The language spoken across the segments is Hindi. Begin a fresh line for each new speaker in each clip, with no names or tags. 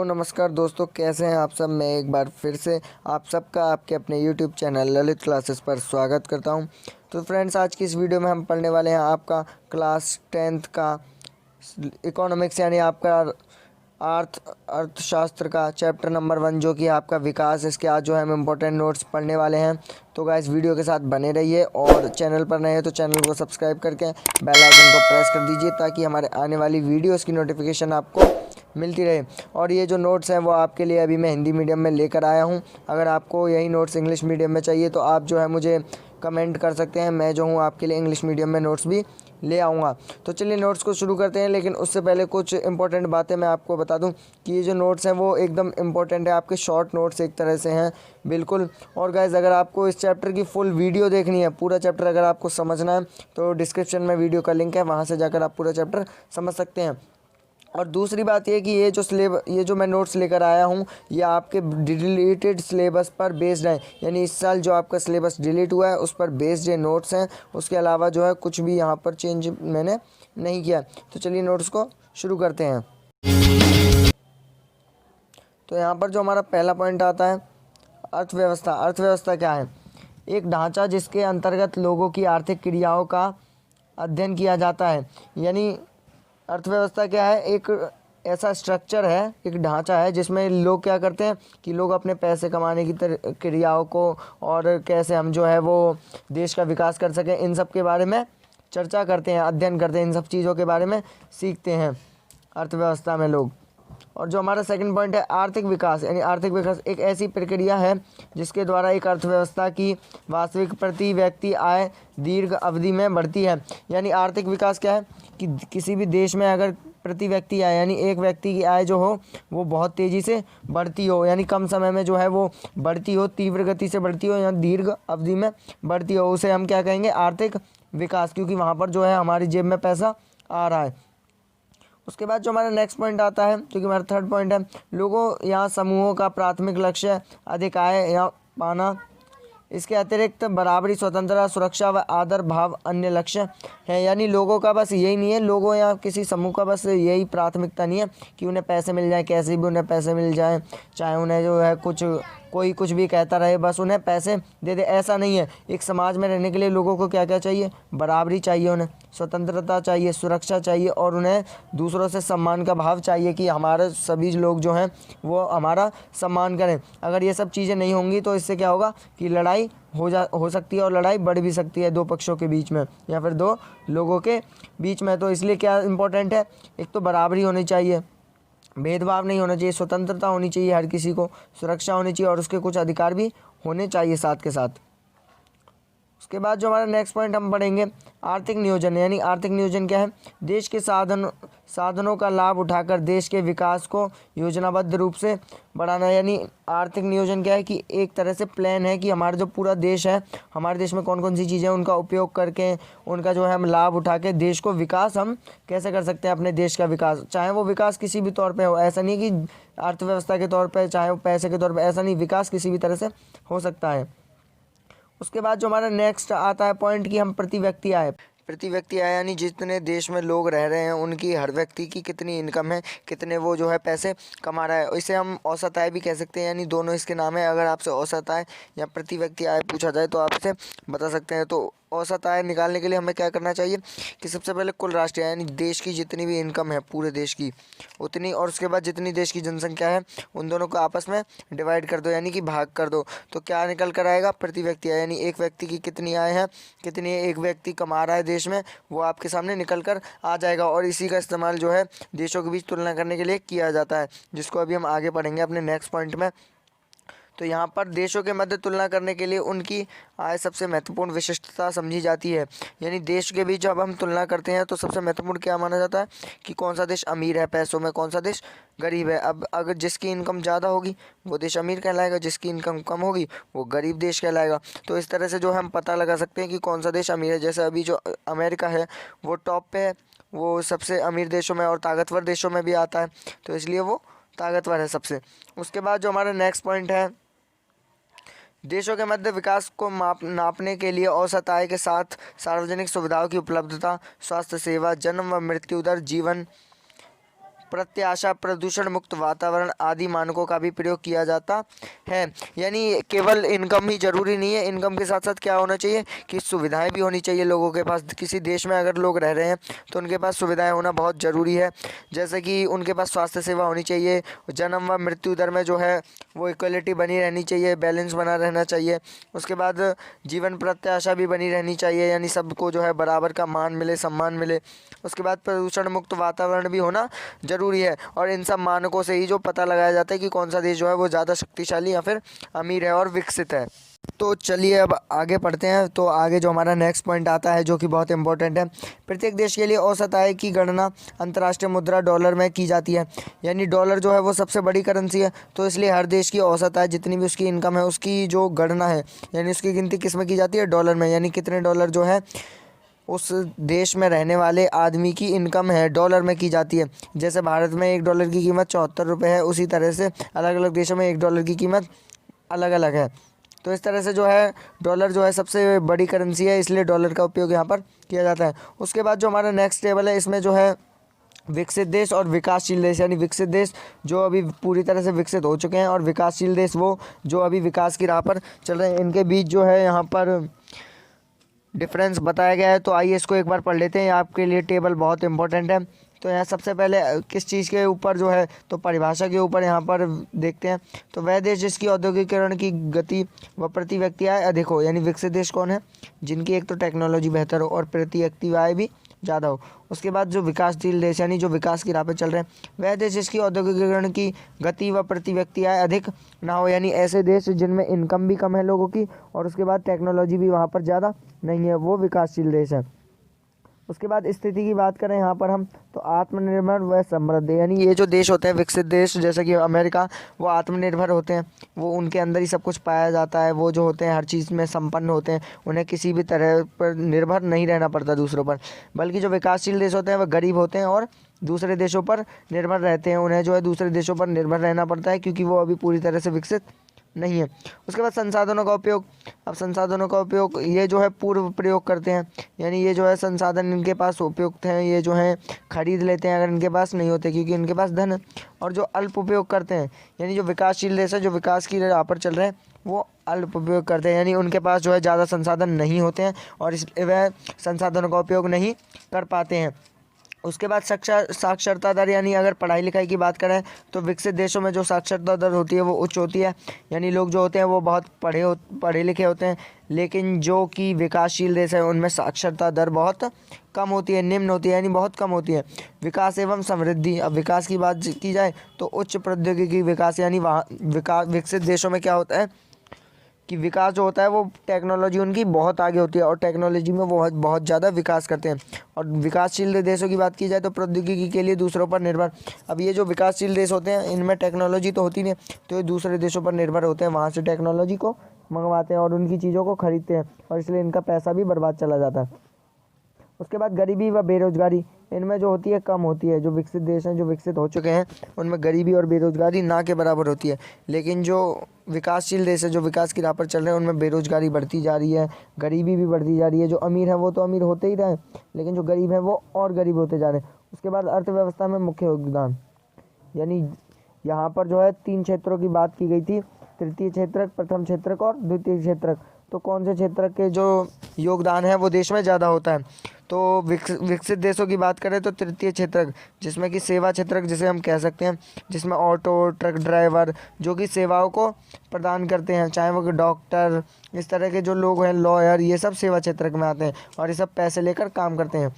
तो नमस्कार दोस्तों, कैसे हैं आप सब। मैं एक बार फिर से आप सबका आपके अपने YouTube चैनल ललित क्लासेस पर स्वागत करता हूं। तो फ्रेंड्स, आज की इस वीडियो में हम पढ़ने वाले हैं आपका क्लास 10th का इकोनॉमिक्स यानी आपका अर्थशास्त्र का चैप्टर नंबर 1 जो कि आपका विकास। इसके आज जो है हम इम्पोर्टेंट नोट्स पढ़ने वाले हैं। तो गाइस, वीडियो के साथ बने रहिए और चैनल पर नए हैं तो चैनल को सब्सक्राइब करके बेल आइकन को प्रेस कर दीजिए ताकि हमारे आने वाली वीडियोस की नोटिफिकेशन आपको मिलती रहे। और ये जो नोट्स हैं वो आपके लिए अभी मैं हिंदी मीडियम में लेकर आया हूँ। अगर आपको यही नोट्स इंग्लिश मीडियम में चाहिए तो आप जो है मुझे कमेंट कर सकते हैं। मैं जो हूँ आपके लिए इंग्लिश मीडियम में नोट्स भी ले आऊँगा। तो चलिए नोट्स को शुरू करते हैं, लेकिन उससे पहले कुछ इंपॉर्टेंट बातें मैं आपको बता दूं कि ये जो नोट्स हैं वो एकदम इंपॉर्टेंट है। आपके शॉर्ट नोट्स एक तरह से हैं बिल्कुल। और गाइस, अगर आपको इस चैप्टर की फुल वीडियो देखनी है, पूरा चैप्टर अगर आपको समझना है तो डिस्क्रिप्शन में वीडियो का लिंक है, वहाँ से जाकर आप पूरा चैप्टर समझ सकते हैं। और दूसरी बात ये कि ये जो मैं नोट्स लेकर आया हूँ ये आपके डिलीटेड सिलेबस पर बेस्ड है, यानी इस साल जो आपका सिलेबस डिलीट हुआ है उस पर बेस्ड ये नोट्स हैं। उसके अलावा जो है कुछ भी यहाँ पर चेंज मैंने नहीं किया। तो चलिए नोट्स को शुरू करते हैं। तो यहाँ पर जो हमारा पहला पॉइंट आता है अर्थव्यवस्था। अर्थव्यवस्था क्या है? एक ढांचा जिसके अंतर्गत लोगों की आर्थिक क्रियाओं का अध्ययन किया जाता है। यानी अर्थव्यवस्था क्या है? एक ऐसा स्ट्रक्चर है, एक ढांचा है जिसमें लोग क्या करते हैं कि लोग अपने पैसे कमाने की क्रियाओं को और कैसे हम जो है वो देश का विकास कर सकें, इन सब के बारे में चर्चा करते हैं, अध्ययन करते हैं, इन सब चीज़ों के बारे में सीखते हैं अर्थव्यवस्था में लोग। और जो हमारा सेकंड पॉइंट है आर्थिक विकास, यानी आर्थिक विकास एक ऐसी प्रक्रिया है जिसके द्वारा एक अर्थव्यवस्था की वास्तविक प्रति व्यक्ति आय दीर्घ अवधि में बढ़ती है। यानी आर्थिक विकास क्या है कि किसी भी देश में अगर प्रति व्यक्ति आय यानी एक व्यक्ति की आय जो हो वो बहुत तेज़ी से बढ़ती हो, यानी कम समय में जो है वो बढ़ती हो, तीव्र गति से बढ़ती हो या दीर्घ अवधि में बढ़ती हो, उसे हम क्या कहेंगे? आर्थिक विकास, क्योंकि वहाँ पर जो है हमारी जेब में पैसा आ रहा है। उसके बाद जो हमारा नेक्स्ट पॉइंट आता है जो कि हमारा थर्ड पॉइंट है, लोगों या समूहों का प्राथमिक लक्ष्य अधिक आय या पाना। इसके अतिरिक्त बराबरी, स्वतंत्रता, सुरक्षा व आदर भाव अन्य लक्ष्य है। यानी लोगों का बस यही नहीं है, लोगों या किसी समूह का बस यही प्राथमिकता नहीं है कि उन्हें पैसे मिल जाए, कैसे भी उन्हें पैसे मिल जाए, चाहे उन्हें जो है कोई कुछ भी कहता रहे, बस उन्हें पैसे दे दे, ऐसा नहीं है। एक समाज में रहने के लिए लोगों को क्या क्या चाहिए? बराबरी चाहिए, उन्हें स्वतंत्रता चाहिए, सुरक्षा चाहिए और उन्हें दूसरों से सम्मान का भाव चाहिए कि हमारे सभी लोग जो हैं वो हमारा सम्मान करें। अगर ये सब चीज़ें नहीं होंगी तो इससे क्या होगा कि लड़ाई हो सकती है और लड़ाई बढ़ भी सकती है दो पक्षों के बीच में या फिर दो लोगों के बीच में। तो इसलिए क्या इम्पोर्टेंट है? एक तो बराबरी होनी चाहिए, भेदभाव नहीं होना चाहिए, स्वतंत्रता होनी चाहिए हर किसी को, सुरक्षा होनी चाहिए और उसके कुछ अधिकार भी होने चाहिए साथ के साथ। उसके बाद जो हमारा नेक्स्ट पॉइंट हम पढ़ेंगे आर्थिक नियोजन। यानी आर्थिक नियोजन क्या है? देश के साधनों का लाभ उठाकर देश के विकास को योजनाबद्ध रूप से बढ़ाना। यानी आर्थिक नियोजन क्या है कि एक तरह से प्लान है कि हमारा जो पूरा देश है, हमारे देश में कौन कौन सी चीज़ें हैं उनका उपयोग करके उनका जो है हम लाभ उठा के देश को विकास हम कैसे कर सकते हैं, अपने देश का विकास। चाहे वो विकास किसी भी तौर पर हो, ऐसा नहीं कि अर्थव्यवस्था के तौर पर, चाहे वो पैसे के तौर पर, ऐसा नहीं, विकास किसी भी तरह से हो सकता है। उसके बाद जो हमारा नेक्स्ट आता है पॉइंट कि हम प्रति व्यक्ति आय यानी जितने देश में लोग रह रहे हैं उनकी हर व्यक्ति की कितनी इनकम है, कितने वो जो है पैसे कमा रहा है, इसे हम औसत आय भी कह सकते हैं। यानी दोनों इसके नाम है। अगर आपसे औसत आय या प्रति व्यक्ति आय पूछा जाए तो आप इसे बता सकते हैं। तो औसत आय निकालने के लिए हमें क्या करना चाहिए कि सबसे पहले कुल राष्ट्रीय आय यानी देश की जितनी भी इनकम है पूरे देश की उतनी, और उसके बाद जितनी देश की जनसंख्या है उन दोनों को आपस में डिवाइड कर दो, यानी कि भाग कर दो। तो क्या निकल कर आएगा? प्रति व्यक्ति आय, यानी एक व्यक्ति की कितनी आय है, कितनी एक व्यक्ति कमा रहा है देश में, वो आपके सामने निकल कर आ जाएगा। और इसी का इस्तेमाल जो है देशों के बीच तुलना करने के लिए किया जाता है, जिसको अभी हम आगे पढ़ेंगे अपने नेक्स्ट पॉइंट में। तो यहाँ पर देशों के मध्य तुलना करने के लिए उनकी आय सबसे महत्वपूर्ण विशिष्टता समझी जाती है। यानी देश के बीच जब हम तुलना करते हैं तो सबसे महत्वपूर्ण क्या माना जाता है कि कौन सा देश अमीर है पैसों में, कौन सा देश गरीब है। अब अगर जिसकी इनकम ज़्यादा होगी वो देश अमीर कहलाएगा, जिसकी इनकम कम होगी वो गरीब देश कहलाएगा। तो इस तरह से जो हम पता लगा सकते हैं कि कौन सा देश अमीर है। जैसे अभी जो अमेरिका है वो टॉप पे है, वो सबसे अमीर देशों में और ताकतवर देशों में भी आता है, तो इसलिए वो ताकतवर है सबसे। उसके बाद जो हमारा नेक्स्ट पॉइंट है देशों के मध्य विकास को नापने के लिए औसत आय के साथ सार्वजनिक सुविधाओं की उपलब्धता, स्वास्थ्य सेवा, जन्म व मृत्यु दर, जीवन प्रत्याशा, प्रदूषण मुक्त वातावरण आदि मानकों का भी प्रयोग किया जाता है। यानी केवल इनकम ही जरूरी नहीं है, इनकम के साथ साथ क्या होना चाहिए कि सुविधाएं भी होनी चाहिए लोगों के पास। किसी देश में अगर लोग रह रहे हैं तो उनके पास सुविधाएं होना बहुत ज़रूरी है, जैसे कि उनके पास स्वास्थ्य सेवा होनी चाहिए, जन्म व मृत्यु दर में जो है वो इक्वलिटी बनी रहनी चाहिए, बैलेंस बना रहना चाहिए। उसके बाद जीवन प्रत्याशा भी बनी रहनी चाहिए, यानी सबको जो है बराबर का मान मिले, सम्मान मिले। उसके बाद प्रदूषण मुक्त वातावरण भी होना ज़रूरी है, और इन सब मानकों से ही जो पता लगाया जाता है कि कौन सा देश जो है वो ज़्यादा शक्तिशाली या फिर अमीर है और विकसित है। तो चलिए अब आगे पढ़ते हैं। तो आगे जो हमारा नेक्स्ट पॉइंट आता है जो कि बहुत इंपॉर्टेंट है, प्रत्येक देश के लिए औसत आय की गणना अंतर्राष्ट्रीय मुद्रा डॉलर में की जाती है। यानी डॉलर जो है वो सबसे बड़ी करेंसी है, तो इसलिए हर देश की औसत आय जितनी भी उसकी इनकम है उसकी जो गणना है, यानी उसकी गिनती किस में की जाती है, डॉलर में। यानी कितने डॉलर जो है उस देश में रहने वाले आदमी की इनकम है डॉलर में की जाती है। जैसे भारत में $1 की कीमत 74 रुपये है, उसी तरह से अलग अलग देशों में $1 की कीमत अलग अलग है। तो इस तरह से जो है डॉलर जो है सबसे बड़ी करेंसी है, इसलिए डॉलर का उपयोग यहाँ पर किया जाता है। उसके बाद जो हमारा नेक्स्ट टेबल है, इसमें जो है विकसित देश और विकासशील देश, यानी विकसित देश जो अभी पूरी तरह से विकसित हो चुके हैं और विकासशील देश वो जो अभी विकास की राह पर चल रहे हैं, इनके बीच जो है यहाँ पर डिफरेंस बताया गया है। तो आइए इसको एक बार पढ़ लेते हैं, आपके लिए टेबल बहुत इंपॉर्टेंट है। तो यहाँ सबसे पहले किस चीज़ के ऊपर जो है, तो परिभाषा के ऊपर यहाँ पर देखते हैं। तो वह देश जिसकी औद्योगिकरण की गति व प्रति व्यक्ति आय अधिक हो, यानी विकसित देश कौन है, जिनकी एक तो टेक्नोलॉजी बेहतर हो और प्रति व्यक्ति आय भी ज़्यादा हो। उसके बाद जो विकासशील देश यानी जो विकास की राह पर चल रहे हैं, वह देश जिसकी औद्योगिकरण की गति व प्रति व्यक्ति आय अधिक ना हो, यानी ऐसे देश जिनमें इनकम भी कम है लोगों की और उसके बाद टेक्नोलॉजी भी वहाँ पर ज़्यादा नहीं है, वो विकासशील देश है। उसके बाद स्थिति की बात करें यहाँ पर हम, तो आत्मनिर्भर व समृद्ध, यानी ये जो देश होते हैं विकसित देश जैसे कि अमेरिका, वो आत्मनिर्भर होते हैं, वो उनके अंदर ही सब कुछ पाया जाता है, वो जो होते हैं हर चीज़ में संपन्न होते हैं, उन्हें किसी भी तरह पर निर्भर नहीं रहना पड़ता दूसरों पर। बल्कि जो विकासशील देश होते हैं वह गरीब होते हैं और दूसरे देशों पर निर्भर रहते हैं, उन्हें जो है दूसरे देशों पर निर्भर रहना पड़ता है क्योंकि वो अभी पूरी तरह से विकसित नहीं है। उसके बाद संसाधनों का उपयोग, अब संसाधनों का उपयोग ये जो है पूर्व प्रयोग करते हैं, यानी ये जो है संसाधन इनके पास उपयुक्त हैं, ये जो है खरीद लेते हैं अगर इनके पास नहीं होते क्योंकि इनके पास धन है। और जो अल्प उपयोग करते हैं, यानी जो विकासशील देश है जो विकास की राह पर चल रहे हैं वो अल्प उपयोग करते हैं, यानी उनके पास जो है ज़्यादा संसाधन नहीं होते हैं और इसलिए वह संसाधनों का उपयोग नहीं कर पाते हैं। उसके बाद साक्षरता दर, यानी अगर पढ़ाई लिखाई की बात करें तो विकसित देशों में जो साक्षरता दर होती है वो उच्च होती है, यानी लोग जो होते हैं वो बहुत पढ़े लिखे होते हैं। लेकिन जो कि विकासशील देश है उनमें साक्षरता दर बहुत कम होती है, निम्न होती है, यानी बहुत कम होती है। विकास एवं समृद्धि, अब विकास की बात की जाए तो उच्च प्रौद्योगिकी विकास, यानी वहाँ विकसित देशों में क्या होता है कि विकास जो होता है वो टेक्नोलॉजी उनकी बहुत आगे होती है और टेक्नोलॉजी में वो बहुत ज़्यादा विकास करते हैं। और विकासशील देशों की बात की जाए तो प्रौद्योगिकी के लिए दूसरों पर निर्भर, अब ये जो विकासशील देश होते हैं इनमें टेक्नोलॉजी तो होती नहीं, तो ये दूसरे देशों पर निर्भर होते हैं, वहाँ से टेक्नोलॉजी को मंगवाते हैं और उनकी चीज़ों को खरीदते हैं और इसलिए इनका पैसा भी बर्बाद चला जाता है। उसके बाद गरीबी व बेरोजगारी, इनमें जो होती है कम होती है। जो विकसित देश हैं जो विकसित हो चुके हैं उनमें गरीबी और बेरोजगारी ना के बराबर होती है, लेकिन जो विकासशील देश है जो विकास की राह पर चल रहे हैं उनमें बेरोजगारी बढ़ती जा रही है, गरीबी भी बढ़ती जा रही है। जो अमीर है वो तो अमीर होते ही रहे, लेकिन जो गरीब है वो और गरीब होते जा रहे हैं। उसके बाद अर्थव्यवस्था में मुख्य योगदान, यानी यहाँ पर जो है 3 क्षेत्रों की बात की गई थी, तृतीय क्षेत्रक, प्रथम क्षेत्रक और द्वितीय क्षेत्रक। तो कौन से क्षेत्रक के जो योगदान है वो देश में ज़्यादा होता है, तो विकसित देशों की बात करें तो तृतीय क्षेत्रक, जिसमें कि सेवा क्षेत्रक जिसे हम कह सकते हैं, जिसमें ऑटो, ट्रक ड्राइवर जो कि सेवाओं को प्रदान करते हैं, चाहे वो डॉक्टर, इस तरह के जो लोग हैं, लॉयर, ये सब सेवा क्षेत्रक में आते हैं और ये सब पैसे लेकर काम करते हैं।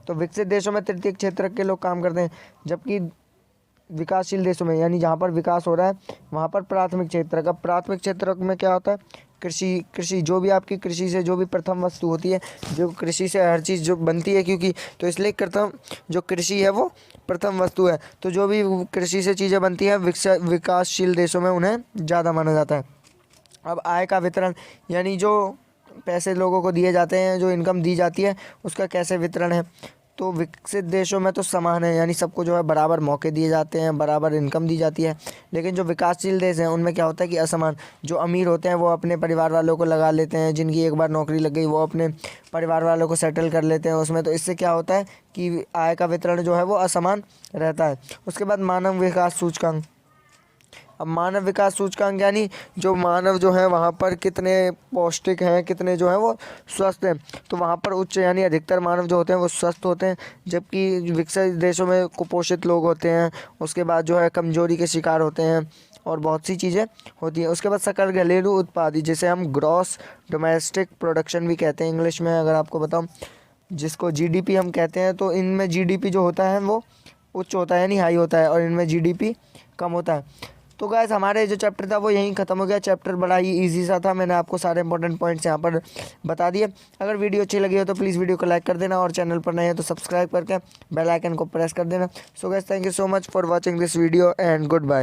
तो विकसित देशों में तृतीय क्षेत्रक के लोग काम करते हैं, जबकि विकासशील देशों में, यानी जहाँ पर विकास हो रहा है वहाँ पर प्राथमिक क्षेत्रक। अब प्राथमिक क्षेत्रक में क्या होता है, कृषि जो भी आपकी कृषि से जो भी प्रथम वस्तु होती है, जो कृषि से हर चीज़ जो बनती है, क्योंकि तो इसलिए प्रथम जो कृषि है वो प्रथम वस्तु है, तो जो भी कृषि से चीज़ें बनती हैं विकासशील देशों में उन्हें ज़्यादा माना जाता है। अब आय का वितरण, यानी जो पैसे लोगों को दिए जाते हैं, जो इनकम दी जाती है उसका कैसे वितरण है, तो विकसित देशों में तो समान है, यानी सबको जो है बराबर मौके दिए जाते हैं, बराबर इनकम दी जाती है। लेकिन जो विकासशील देश हैं उनमें क्या होता है कि असमान, जो अमीर होते हैं वो अपने परिवार वालों को लगा लेते हैं, जिनकी एक बार नौकरी लग गई वो अपने परिवार वालों को सेटल कर लेते हैं उसमें। तो इससे क्या होता है कि आय का वितरण जो है वो असमान रहता है। उसके बाद मानव विकास सूचकांक। अब मानव विकास सूचकांक यानी जो मानव जो है वहाँ पर कितने पौष्टिक हैं, कितने जो है वो स्वस्थ हैं। तो वहाँ पर उच्च यानी अधिकतर मानव जो होते हैं वो स्वस्थ होते हैं, जबकि विकसित देशों में कुपोषित लोग होते हैं। उसके बाद जो है कमजोरी के शिकार होते हैं और बहुत सी चीज़ें होती हैं। उसके बाद सकल घरेलू उत्पाद, जिसे हम ग्रॉस डोमेस्टिक प्रोडक्शन भी कहते हैं इंग्लिश में, अगर आपको बताऊँ, जिसको जीडीपी हम कहते हैं। तो इनमें जीडीपी जो होता है वो उच्च होता है यानी हाई होता है, और इनमें जीडीपी कम होता है। तो गाइस हमारे जो चैप्टर था वो यहीं ख़त्म हो गया। चैप्टर बड़ा ही इजी सा था, मैंने आपको सारे इंपॉर्टेंट पॉइंट्स यहाँ पर बता दिए। अगर वीडियो अच्छी लगी हो तो प्लीज़ वीडियो को लाइक कर देना, और चैनल पर नए हैं तो सब्सक्राइब करके बेल आइकन को प्रेस कर देना। So guys thank you so much for watching this video and good bye.